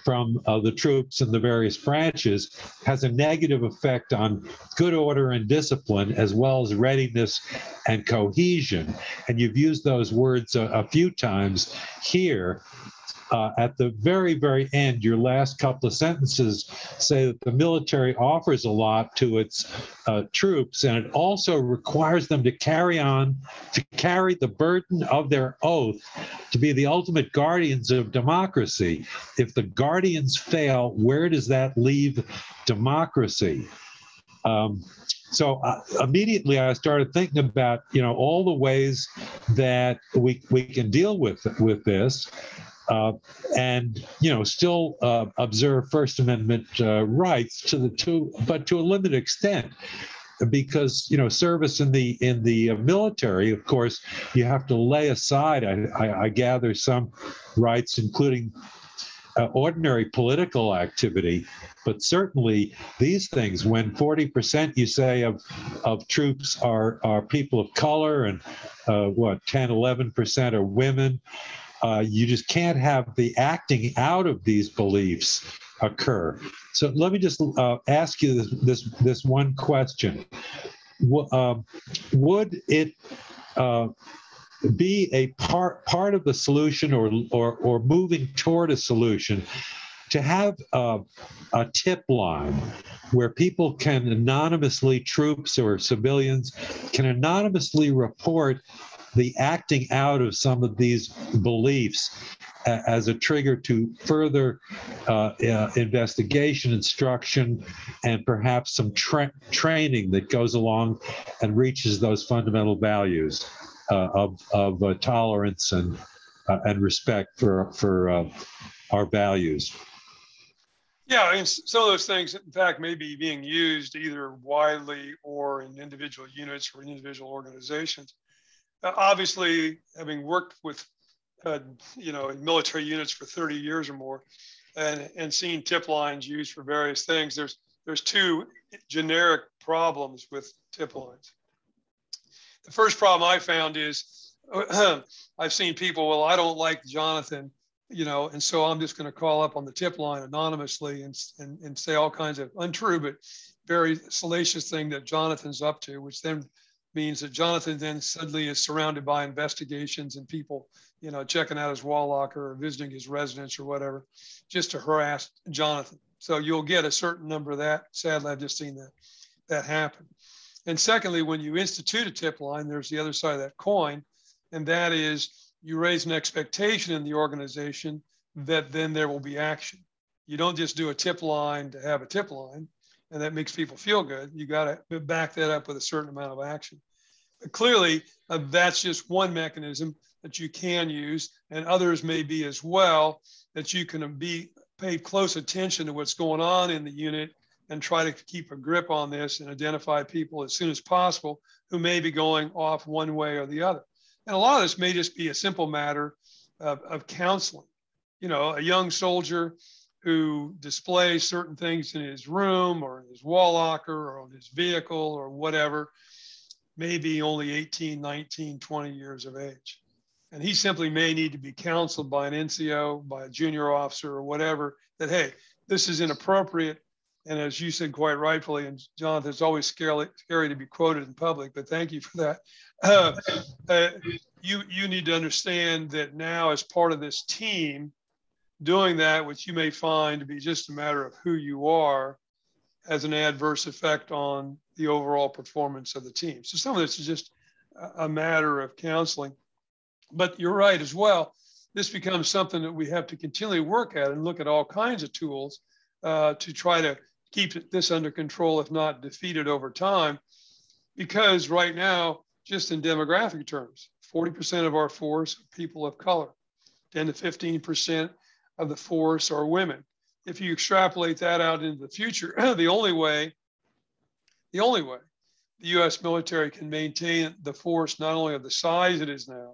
from the troops and the various branches has a negative effect on good order and discipline, as well as readiness and cohesion. And you've used those words a few times here. At the very, very end, your last couple of sentences say that the military offers a lot to its troops, and it also requires them to carry the burden of their oath to be the ultimate guardians of democracy. If the guardians fail, where does that leave democracy? So immediately I started thinking about, all the ways that we can deal with this. And still observe First Amendment rights but to a limited extent, because service in the military, of course, you have to lay aside, I gather, some rights, including ordinary political activity, but certainly these things, when 40% you say of troops are people of color, and 10-11% are women. You just can't have the acting out of these beliefs occur. So let me just ask you this one question. Would it be a part of the solution or moving toward a solution to have a tip line where people can anonymously, troops or civilians can anonymously report the acting out of some of these beliefs as a trigger to further investigation, instruction, and perhaps some training that goes along and reaches those fundamental values of tolerance and respect for our values? Yeah, I mean, some of those things, in fact, may be being used either widely or in individual units or in individual organizations. Obviously, having worked with, in military units for 30 years or more, and seen tip lines used for various things, there's two generic problems with tip lines. The first problem I found is I've seen people, well, I don't like Jonathan, and so I'm just going to call up on the tip line anonymously and say all kinds of untrue but very salacious thing that Jonathan's up to, which then means that Jonathan then suddenly is surrounded by investigations and people, checking out his wall locker or visiting his residence or whatever, just to harass Jonathan. So you'll get a certain number of that. Sadly, I've just seen that happen. And secondly, when you institute a tip line, there's the other side of that coin, and that is you raise an expectation in the organization that then there will be action. You don't just do a tip line to have a tip line, and that makes people feel good. You got to back that up with a certain amount of action. But clearly, that's just one mechanism that you can use, and others may be as well, that you can pay close attention to what's going on in the unit and try to keep a grip on this and identify people as soon as possible who may be going off one way or the other. And a lot of this may just be a simple matter of counseling. A young soldier who displays certain things in his room or in his wall locker or on his vehicle or whatever, may be only 18, 19, 20 years of age. And he simply may need to be counseled by an NCO, by a junior officer or whatever, that, hey, this is inappropriate. And as you said quite rightfully, and Jonathan, it's always scary to be quoted in public, but thank you for that. You need to understand that now as part of this team, doing that, which you may find to be just a matter of who you are, has an adverse effect on the overall performance of the team. So some of this is just a matter of counseling. But you're right as well. This becomes something that we have to continually work at and look at all kinds of tools to try to keep this under control, if not defeat it over time. Because right now, just in demographic terms, 40% of our force are people of color, 10 to 15% of the force are women. If you extrapolate that out into the future, the only way the U.S. military can maintain the force not only of the size it is now,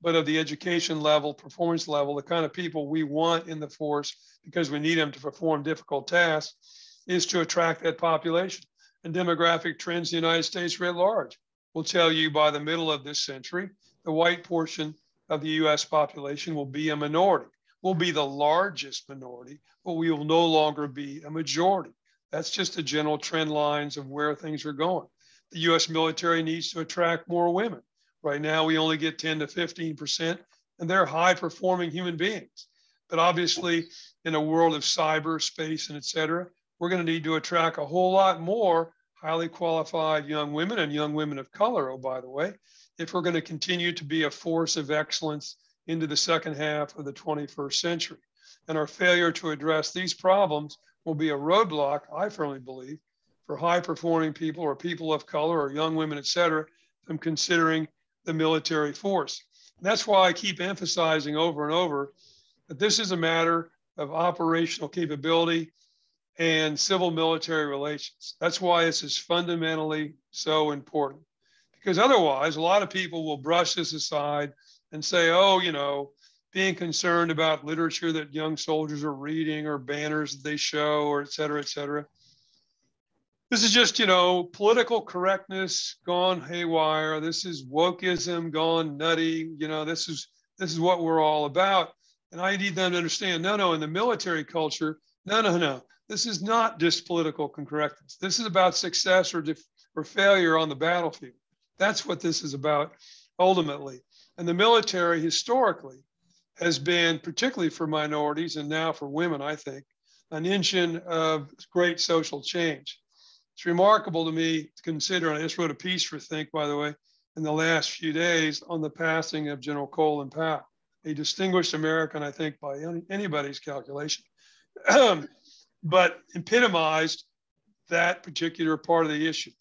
but of the education level, performance level, the kind of people we want in the force because we need them to perform difficult tasks, is to attract that population. And demographic trends in the United States writ large will tell you by the middle of this century, the white portion of the US population will be a minority. We'll be the largest minority, but we will no longer be a majority. That's just the general trend lines of where things are going. The US military needs to attract more women. Right now, we only get 10 to 15%, and they're high performing human beings. But obviously, in a world of cyber, space, and et cetera, we're going to need to attract a whole lot more highly qualified young women and young women of color, oh, by the way, if we're going to continue to be a force of excellence into the second half of the 21st century. And our failure to address these problems will be a roadblock, I firmly believe, for high performing people or people of color or young women, et cetera, from considering the military force. And that's why I keep emphasizing over and over that this is a matter of operational capability and civil military relations. That's why this is fundamentally so important. Because otherwise, a lot of people will brush this aside and say, oh, being concerned about literature that young soldiers are reading or banners that they show or et cetera, et cetera. This is just, political correctness gone haywire. This is wokeism gone nutty. This is what we're all about. And I need them to understand, no, in the military culture, No, no, no. This is not just political correctness. This is about success or failure on the battlefield. That's what this is about ultimately. And the military historically has been, particularly for minorities and now for women, I think, an engine of great social change. It's remarkable to me to consider, and I just wrote a piece for Think, by the way, in the last few days on the passing of General Colin Powell, a distinguished American, I think, by anybody's calculation, but epitomized that particular part of the issue,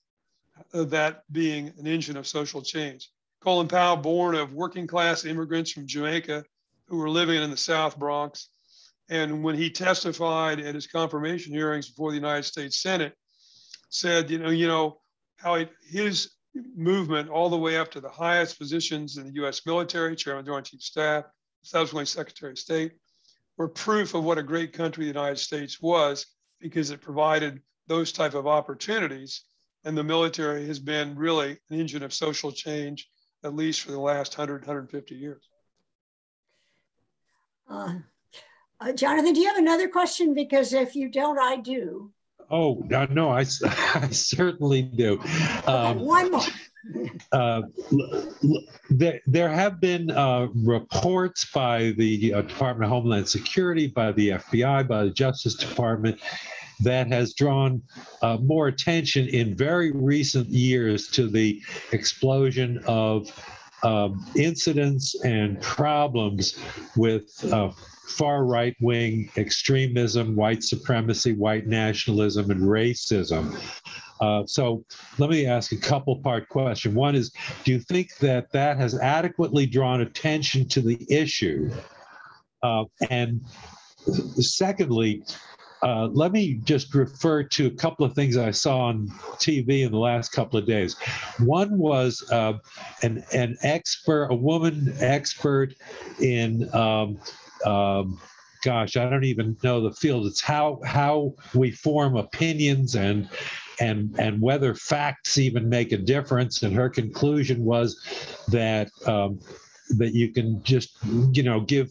that being an engine of social change. Colin Powell, born of working class immigrants from Jamaica who were living in the South Bronx. And when he testified at his confirmation hearings before the United States Senate, said, how his movement all the way up to the highest positions in the US military, Chairman, Joint Chief of Staff, subsequently Secretary of State, were proof of what a great country the United States was, because it provided those type of opportunities. And the military has been really an engine of social change, at least for the last 100, 150 years. Jonathan, do you have another question? Because if you don't, I do. Oh, no, I certainly do. One more. There have been reports by the Department of Homeland Security, by the FBI, by the Justice Department, that has drawn more attention in very recent years to the explosion of incidents and problems with far right-wing extremism, white supremacy, white nationalism, and racism. So let me ask a couple-part question. One is, do you think that that has adequately drawn attention to the issue? And secondly, let me just refer to a couple of things I saw on TV in the last couple of days. One was an expert, a woman expert in, gosh, I don't even know the field. It's how we form opinions and whether facts even make a difference. And her conclusion was that that you can just, give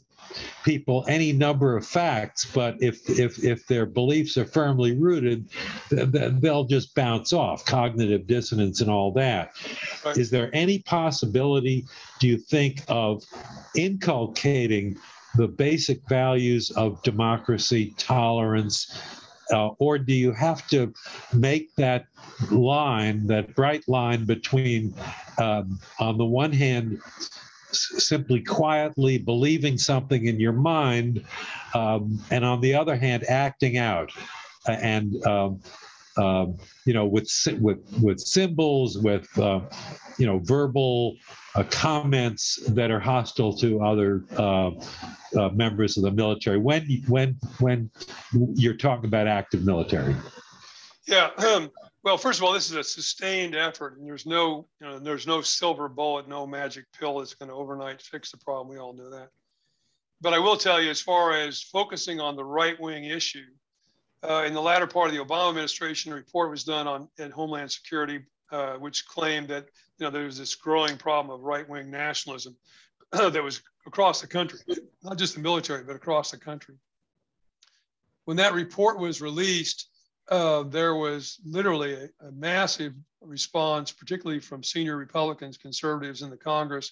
people any number of facts, but if their beliefs are firmly rooted, they'll just bounce off, cognitive dissonance and all that. Right. Is there any possibility, do you think, of inculcating the basic values of democracy, tolerance, or do you have to make that line, that bright line between, on the one hand, simply quietly believing something in your mind, and on the other hand, acting out, and with symbols, with verbal comments that are hostile to other members of the military. When you're talking about active military. Yeah. Well, first of all, this is a sustained effort, and there's no silver bullet, no magic pill that's going to overnight fix the problem. We all know that. But I will tell you, as far as focusing on the right-wing issue, in the latter part of the Obama administration, a report was done in Homeland Security, which claimed that there was this growing problem of right-wing nationalism that was across the country, not just the military, but across the country. When that report was released, there was literally a massive response, particularly from senior Republicans, conservatives in the Congress,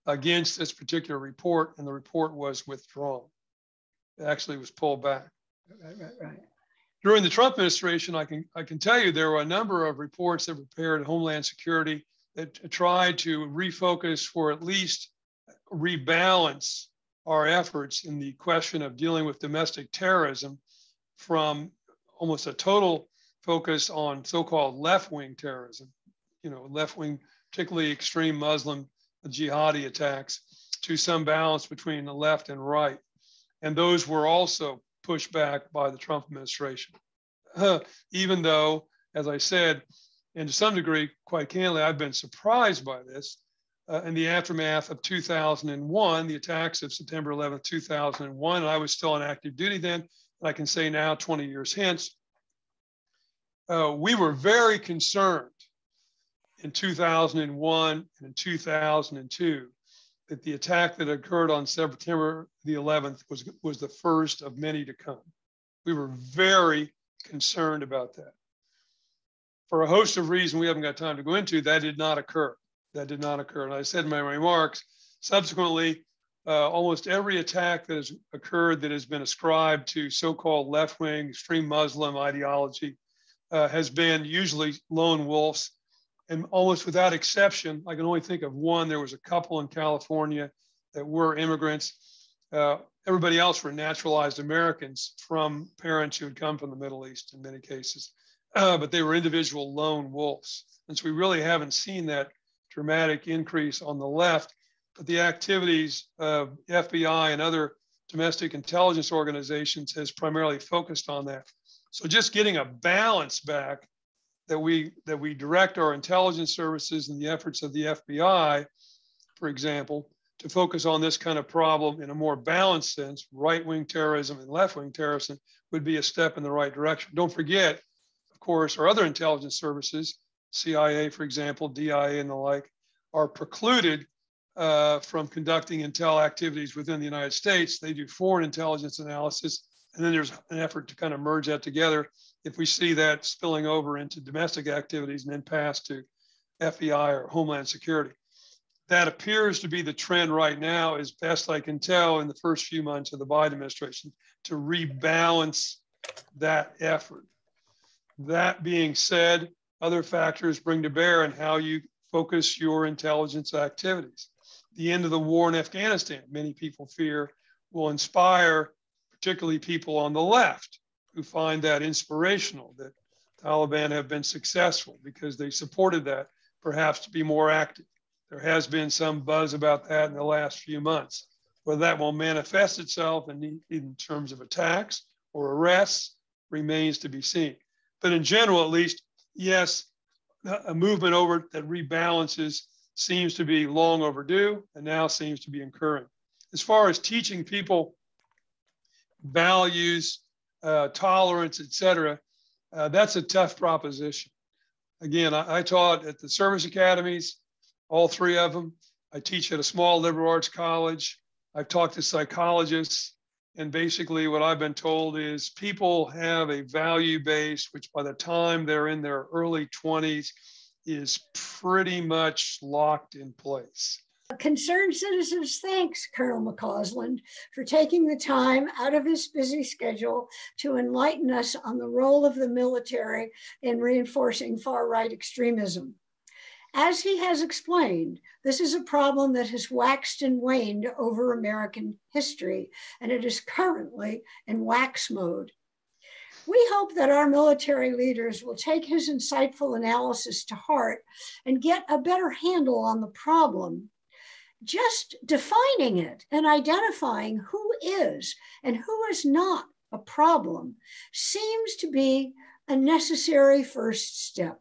against this particular report, and the report was withdrawn. It actually was pulled back. Right. During the Trump administration, I can tell you there were a number of reports that were prepared at Homeland Security that tried to refocus, or at least rebalance our efforts in the question of dealing with domestic terrorism from almost a total focus on so-called left-wing terrorism, left-wing, particularly extreme Muslim jihadi attacks, to some balance between the left and right. And those were also pushed back by the Trump administration. Even though, as I said, and to some degree, quite candidly, I've been surprised by this. In the aftermath of 2001, the attacks of September 11th, 2001, and I was still on active duty then, and I can say now, 20 years hence, we were very concerned in 2001 and in 2002 that the attack that occurred on September the 11th was the first of many to come. We were very concerned about that. For a host of reasons we haven't got time to go into, that did not occur. That did not occur. And I said in my remarks, subsequently, almost every attack that has occurred that has been ascribed to so-called left-wing extreme Muslim ideology has been usually lone wolves. And almost without exception, I can only think of one. There was a couple in California that were immigrants. Everybody else were naturalized Americans from parents who had come from the Middle East in many cases. But they were individual lone wolves. And so we really haven't seen that dramatic increase on the left. But the activities of FBI and other domestic intelligence organizations has primarily focused on that. So just getting a balance back, that we direct our intelligence services and the efforts of the FBI, for example, to focus on this kind of problem in a more balanced sense, right-wing terrorism and left-wing terrorism, would be a step in the right direction. Don't forget, of course, our other intelligence services, CIA, for example, DIA and the like, are precluded from conducting intel activities within the United States. They do foreign intelligence analysis, and then there's an effort to kind of merge that together if we see that spilling over into domestic activities and then pass to FBI or Homeland Security. That appears to be the trend right now, as best I can tell, in the first few months of the Biden administration, to rebalance that effort. That being said, other factors bring to bear on how you focus your intelligence activities. The end of the war in Afghanistan, many people fear, will inspire particularly people on the left who find that inspirational, that Taliban have been successful because they supported that, perhaps to be more active. There has been some buzz about that in the last few months. Whether that will manifest itself in terms of attacks or arrests remains to be seen. But in general, at least, yes, a movement over that rebalances seems to be long overdue and now seems to be occurring. As far as teaching people values, tolerance, et cetera, that's a tough proposition. Again, I taught at the service academies, all three of them. I teach at a small liberal arts college. I've talked to psychologists, and basically what I've been told is people have a value base, which by the time they're in their early 20s is pretty much locked in place. Concerned Citizens thanks Colonel McCausland for taking the time out of his busy schedule to enlighten us on the role of the military in reinforcing far-right extremism. As he has explained, this is a problem that has waxed and waned over American history, and it is currently in wax mode. We hope that our military leaders will take his insightful analysis to heart and get a better handle on the problem. Just defining it and identifying who is and who is not a problem seems to be a necessary first step.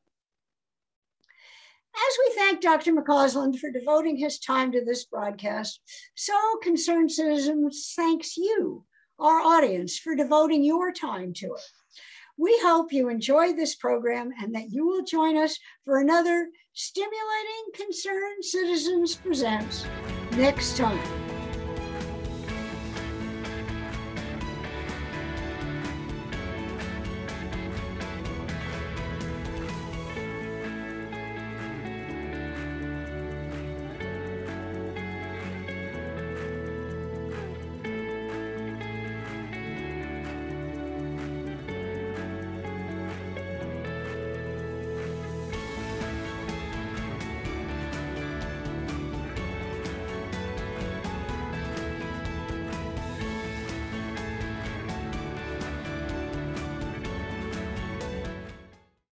As we thank Dr. McCausland for devoting his time to this broadcast, so Concerned Citizens thanks you, our audience, for devoting your time to it. We hope you enjoy this program and that you will join us for another stimulating Concerned Citizens Presents next time.